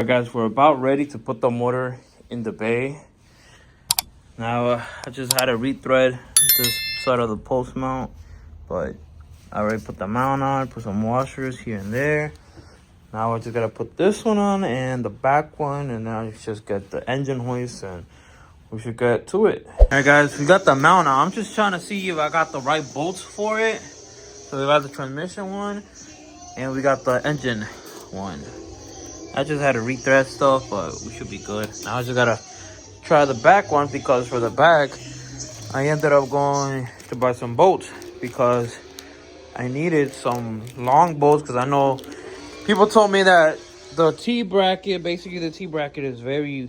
Alright guys, we're about ready to put the motor in the bay. Now I just had to rethread this side of the post mount, but I already put the mount on, put some washers here and there. Now I just gotta put this one on and the back one, and now you just get the engine hoist and we should get to it. Alright guys, we got the mount on. I'm just trying to see if I got the right bolts for it. So we got the transmission one and we got the engine one. I just had to rethread stuff, but we should be good. Now I just gotta try the back one, because for the back, I ended up going to buy some bolts because I needed some long bolts, because I know people told me that the T-bracket, basically the T-bracket is very,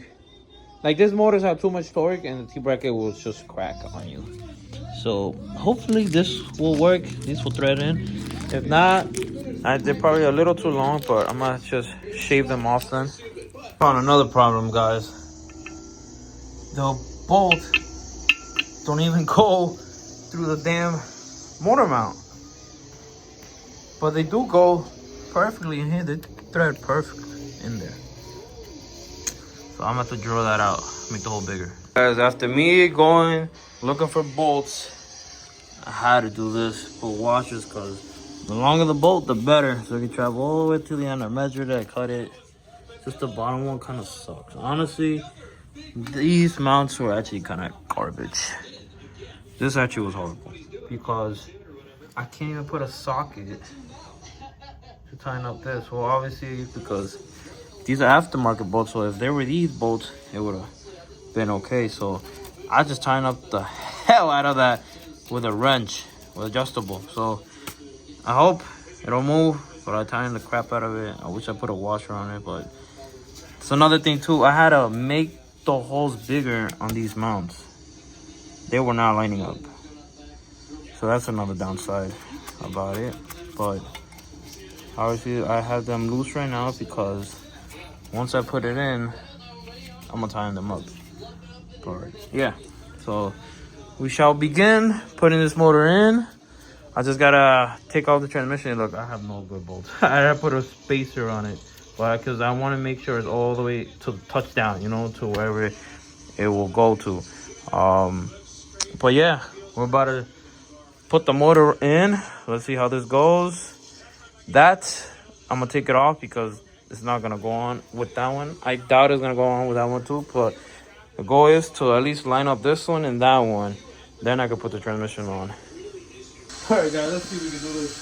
like, this motors have too much torque and the T-bracket will just crack on you. So hopefully this will work. These will thread in. If not, they're probably a little too long, but I'm gonna just shave them off then. Found another problem, guys. The bolt don't even go through the damn motor mount, but they do go perfectly in here. They thread perfect in there. So I'm gonna have to drill that out, make the hole bigger. Guys, after me going looking for bolts, I had to do this, put washers, because the longer the bolt, the better. So we can travel all the way to the end. I measured it, I cut it. Just the bottom one kind of sucks. Honestly, these mounts were actually kind of garbage. This actually was horrible because I can't even put a socket to tighten up this. Well, obviously, because these are aftermarket bolts, so if there were these bolts, it would have been okay. So I just tightened up the hell out of that with a wrench, with adjustable. So I hope it'll move, but I tightened the crap out of it. I wish I put a washer on it, but it's another thing too. I had to make the holes bigger on these mounts. They were not lining up. So that's another downside about it. But obviously I have them loose right now because once I put it in, I'm gonna tighten them up. But yeah, so we shall begin putting this motor in. I just gotta take off the transmission. Look, I have no good bolts. I had to put a spacer on it, but because I want to make sure it's all the way to touchdown, you know, to wherever it will go to. But yeah, we're about to put the motor in. Let's see how this goes. That I'm gonna take it off because it's not gonna go on with that one. I doubt it's gonna go on with that one too, but the goal is to at least line up this one and that one. Then I can put the transmission on. Alright guys, let's see if we can do this.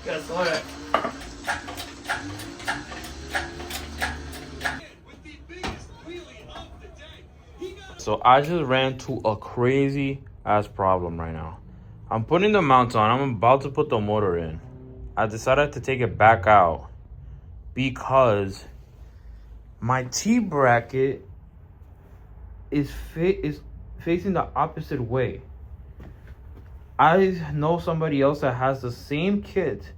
Guess what? So I just ran to a crazy ass problem right now. I'm putting the mount on. I'm about to put the motor in. I decided to take it back out because my T-bracket is facing the opposite way. I know somebody else that has the same kit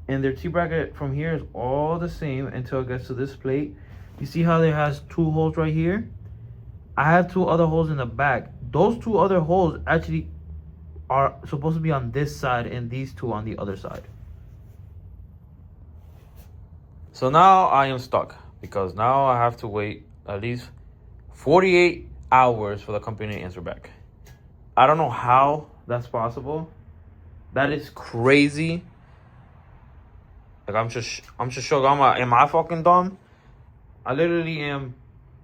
and their T-bracket from here is all the same until it gets to this plate. You see how it has two holes right here? I have two other holes in the back. Those two other holes actually are supposed to be on this side and these two on the other side. So now I am stuck because now I have to wait at least 48 hours for the company to answer back. I don't know how that's possible. That is crazy. Like I'm just shocked. Am I fucking dumb? I literally am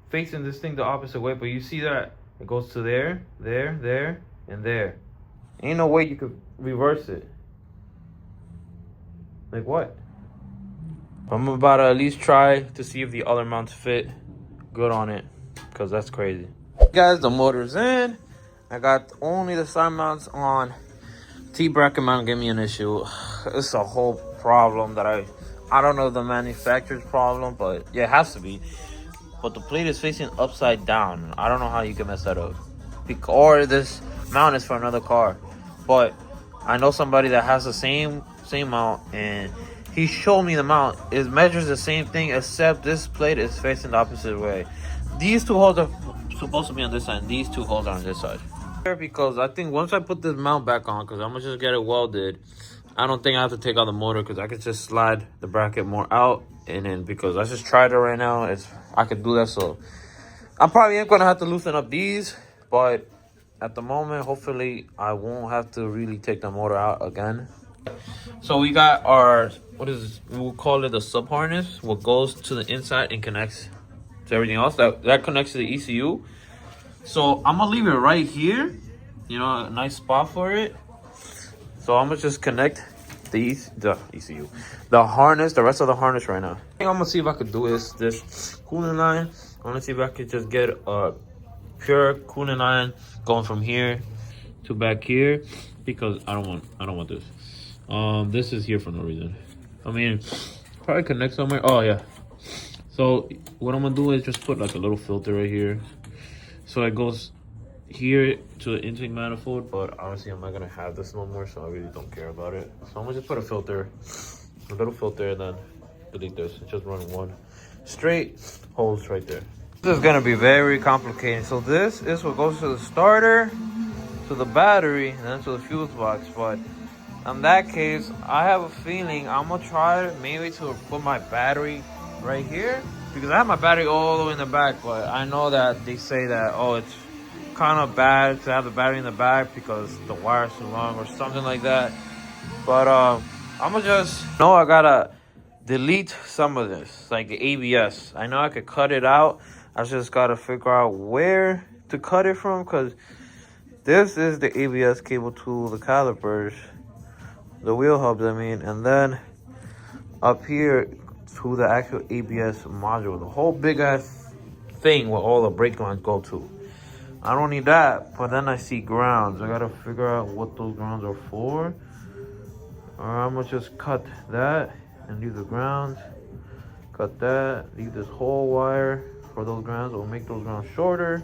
facing this thing the opposite way, but you see that it goes to there, there, there, and there. Ain't no way you could reverse it. Like what? I'm about to at least try to see if the other mounts fit good on it, because that's crazy. Guys, the motor's in. I got only the side mounts on. T-bracket mount gave me an issue. It's a whole problem that I don't know the manufacturer's problem, but yeah, it has to be. But the plate is facing upside down. I don't know how you can mess that up. Or this mount is for another car. But I know somebody that has the same mount, and he showed me the mount. It measures the same thing, except this plate is facing the opposite way. These two holes are supposed to be on this side, and these two holes are on this side. Because I think once I put this mount back on, because I'm gonna just get it welded, I don't think I have to take out the motor because I could just slide the bracket more out. And then because I just tried it right now, I could do that. So I probably am going to have to loosen up these. But at the moment, hopefully, I won't have to really take the motor out again. So we got our, we'll call it the sub harness, what goes to the inside and connects to everything else. That connects to the ECU. So I'm gonna leave it right here, you know, a nice spot for it. So I'm gonna just connect the ECU, the harness, the rest of the harness right now. I think I'm gonna see if I could do this cooling line. I wanna see if I could just get a pure cooling line going from here to back here, because I don't want this. This is here for no reason. I mean, probably connect somewhere. Oh yeah. So what I'm gonna do is just put like a little filter right here, so it goes here to the intake manifold. But honestly, I'm not gonna have this no more, so I really don't care about it. So I'm gonna just put a little filter, and then delete this. Just run one straight holes right there. This is gonna be very complicated. So this is what goes to the starter, to the battery, and then to the fuse box. But in that case, I have a feeling I'm gonna try maybe to put my battery right here, because I have my battery all the way in the back. But I know that they say that, oh, it's kind of bad to have the battery in the back because the wire's too long or something like that. But I'm gonna just I gotta delete some of this, like the ABS. I know I could cut it out. I just gotta figure out where to cut it from, because this is the ABS cable to the calipers, the wheel hubs, I mean, and then up here to the actual ABS module, the whole big ass thing where all the brake lines go to. I don't need that, but then I see grounds. I gotta figure out what those grounds are for. Or I'm gonna just cut that and leave the grounds. Cut that, leave this whole wire for those grounds. We'll make those grounds shorter.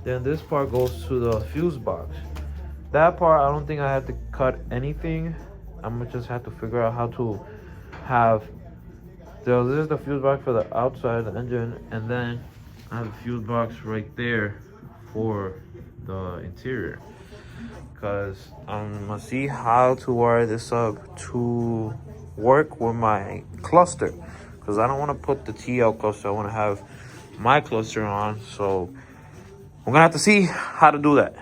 Then this part goes to the fuse box. That part, I don't think I have to cut anything. I'm gonna just have to figure out how to have. So this is the fuse box for the outside of the engine, and then I have a fuse box right there for the interior. Because I'm gonna see how to wire this up to work with my cluster. Because I don't want to put the TL cluster. I want to have my cluster on. So I'm gonna have to see how to do that.